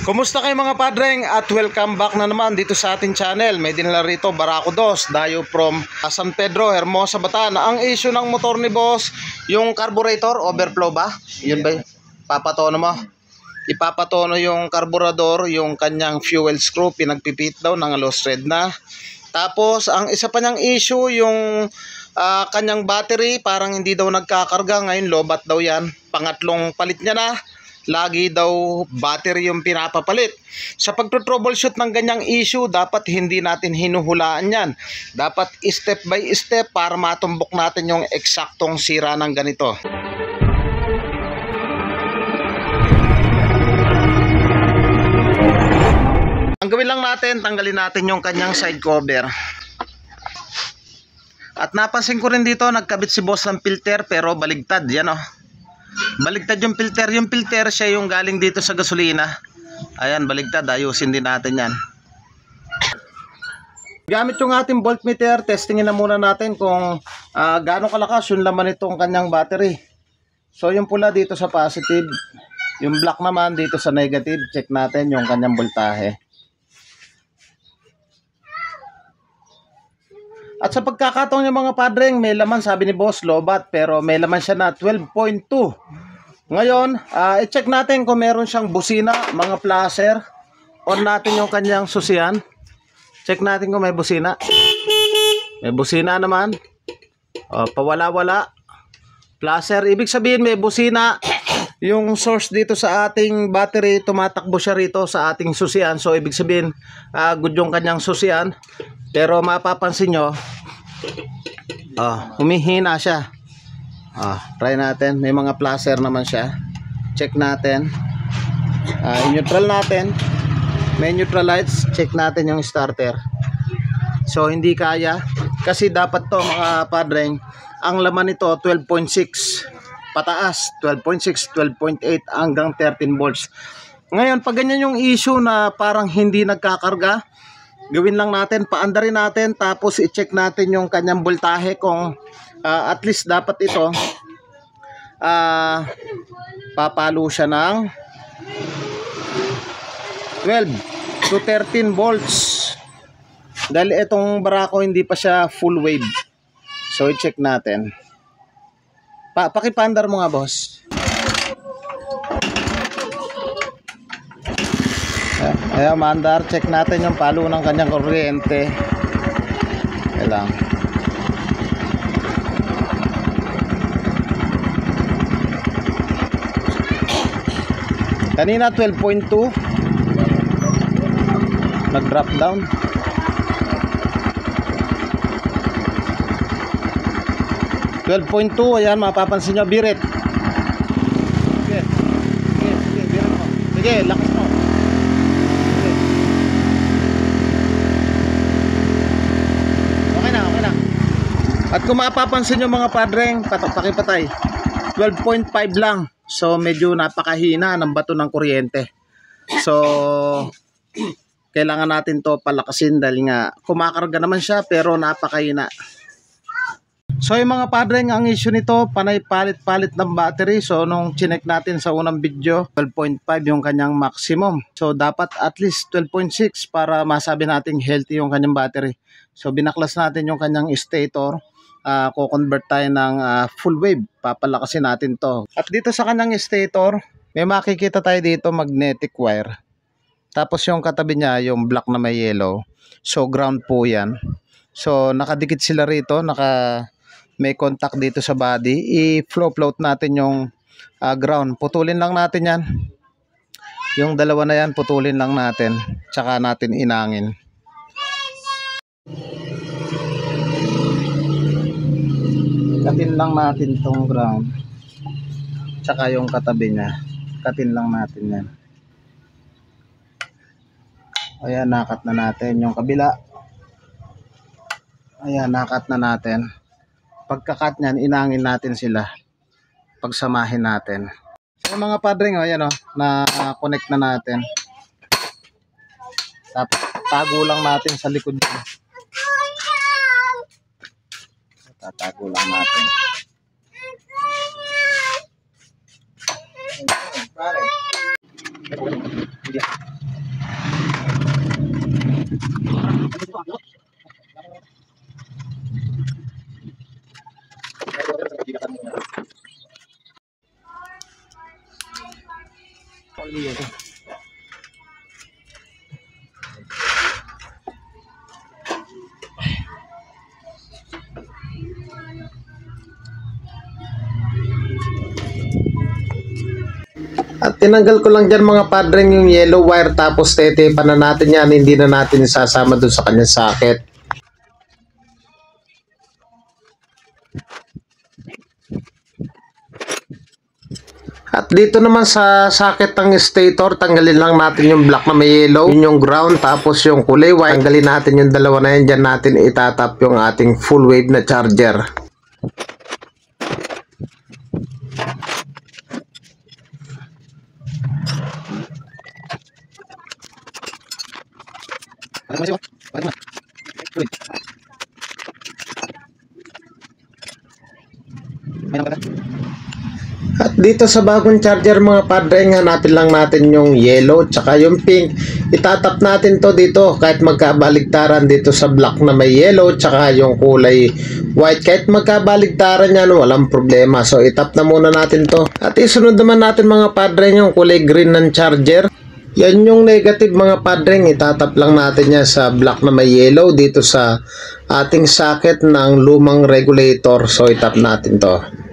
Kumusta kayo mga padreng at welcome back na naman dito sa ating channel. May dinala rito Barako 2 dayo from San Pedro, Hermosa, Bataan. Ang issue ng motor ni boss, yung carburetor overflow ba? Yun ba? Papatono mo? Ipapatono yung carburetor, yung kanyang fuel screw, pinagpipit daw ng loose thread na. Tapos ang isa pa niyang issue yung kanyang battery, parang hindi daw nagkakarga. Ngayon lobat daw yan. Pangatlong palit niya na. Lagi daw battery yung pinapapalit. Sa pagto-troubleshoot ng ganyang issue, dapat hindi natin hinuhulaan yan. Dapat step by step para matumbok natin yung eksaktong sira ng ganito. Ang gawin lang natin, tanggalin natin yung kanyang side cover. At napansin ko rin dito, nagkabit si boss ng filter pero baligtad. Yan oh. Baligtad yung filter. Yung filter siya yung galing dito sa gasolina. Ayan, baligtad. Ayusin din natin yan. Gamit yung ating voltmeter, testingin na muna natin kung gaano kalakas yung laman itong kanyang battery. So yung pula dito sa positive, yung black naman dito sa negative. Check natin yung kanyang voltahe. At sa pagkakataon niya mga padreng, may laman, sabi ni boss, lobat, pero may laman siya na 12.2. Ngayon, i-check natin kung meron siyang busina, mga flasher. On natin yung kanyang susian. Check natin kung may busina. May busina naman. Pawala-wala. Flasher, ibig sabihin may busina. Yung source dito sa ating battery, tumatakbo siya rito sa ating susian. So, ibig sabihin, good yung kanyang susian. Pero mapapansin nyo, humihina siya. Try natin. May mga flasher naman siya. Check natin. Neutral natin. May neutral lights. Check natin yung starter. So hindi kaya. Kasi dapat to mga padreng, ang laman nito 12.6 pataas. 12.6, 12.8 hanggang 13 volts. Ngayon pag ganyan yung issue na parang hindi nagkakarga, gawin lang natin, paandarin natin, tapos i-check natin yung kanyang voltahe kung at least dapat ito papalo siya ng 12 to 13 volts dahil itong Barako hindi pa siya full wave. So i-check natin. Pakipaandar mo nga boss. Ayan, mandar, check natin yung palo ng kanyang kuryente. Ayan lang. Kanina 12.2 nag-drop down. Ayan, mapapansin nyo, birit. Sige, birit mo. Sige, lakas mo. At kung mapapansin nyo mga padreng, pakipatay, 12.5 lang. So medyo napakahina ng bato ng kuryente. So kailangan natin to palakasin dahil nga kumakarga naman siya pero napakahina. So yung mga padreng, ang issue nito, panay palit-palit ng battery. So nung chinek natin sa unang video, 12.5 yung kanyang maximum. So dapat at least 12.6 para masabi nating healthy yung kanyang battery. So binaklas natin yung kanyang stator. Ko-convert tayo ng full wave, papalakasin natin to. At dito sa kanyang stator, may makikita tayo dito magnetic wire. Tapos yung katabi niya, yung black na may yellow. So ground po yan. So nakadikit sila rito, may contact dito sa body. I-float natin yung ground. Putulin lang natin yan. Yung dalawa na yan, putulin lang natin. Tsaka natin inangin. Katin lang natin tong ground. Tsaka yung katabi niya. Katin lang natin yan. Ayan, nakat na natin yung kabila. Ayan, nakat na natin. Pagkakat niyan, inangin natin sila. Pagsamahin natin. So mga padreng, ayan na-connect na natin. Tapos tago lang natin sa likod niya. Tatago lang natin. Hindi. At tinanggal ko lang dyan mga padreng yung yellow wire, tapos tetepan na natin yan, hindi na natin isasama dun sa kanyang socket. At dito naman sa socket ng stator, tanggalin lang natin yung black na may yellow, yun yung ground, tapos yung kulay white, tanggalin natin yung dalawa na yan, dyan natin itatap yung ating full wave na charger. At dito sa bagong charger mga padreng, hanapin lang natin yung yellow tsaka yung pink. Itatap natin to dito kahit magkabaligtaran dito sa black na may yellow tsaka yung kulay white. Kahit magkabaligtaran yan, walang problema. So itap na muna natin to. At isunod naman natin mga padreng yung kulay green ng charger. Yan yung negative mga padreng, itatap lang natin yan sa black na may yellow dito sa ating socket ng lumang regulator. So itap natin to.